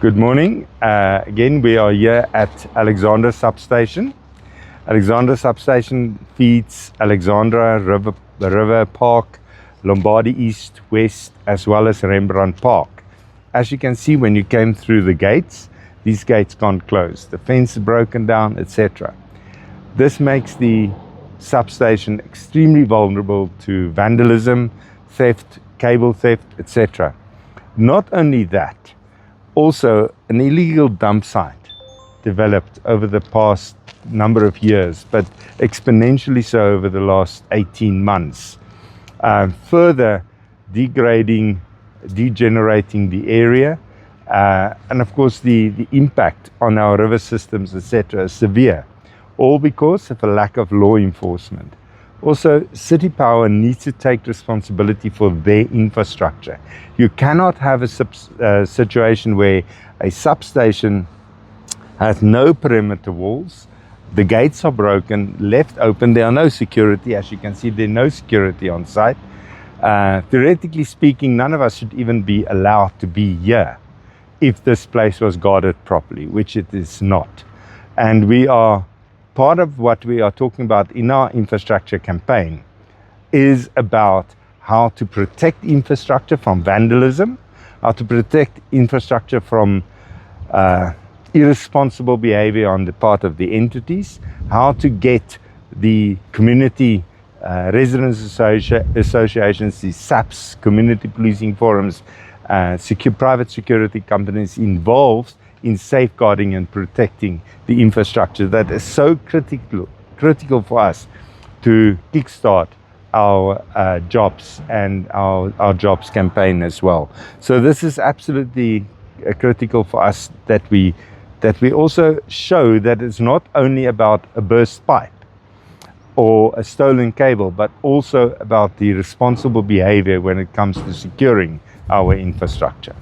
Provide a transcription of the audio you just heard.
Good morning. Again, we are here at Alexandra Substation. Alexandra Substation feeds Alexandra River Park, Lombardy East, West, as well as Rembrandt Park. As you can see, when you came through the gates, these gates can't close. The fence is broken down, etc. This makes the substation extremely vulnerable to vandalism, theft, cable theft, etc. Not only that, also an illegal dump site developed over the past number of years, but exponentially so over the last 18 months, further degenerating the area, and of course the impact on our river systems, etc., is severe, all because of a lack of law enforcement. Also, City Power needs to take responsibility for their infrastructure. You cannot have a situation where a substation has no perimeter walls, the gates are broken, left open, there are no security. As you can see, there's no security on site. Theoretically speaking, none of us should even be allowed to be here if this place was guarded properly, which it is not. And part of what we are talking about in our infrastructure campaign is about how to protect infrastructure from vandalism, how to protect infrastructure from irresponsible behavior on the part of the entities, how to get the community residents associations, the SAPs, community policing forums, private security companies involved in safeguarding and protecting the infrastructure that is so critical for us to kickstart our jobs and our jobs campaign as well. So this is absolutely critical for us that we also show that it's not only about a burst pipe or a stolen cable, but also about the responsible behavior when it comes to securing our infrastructure.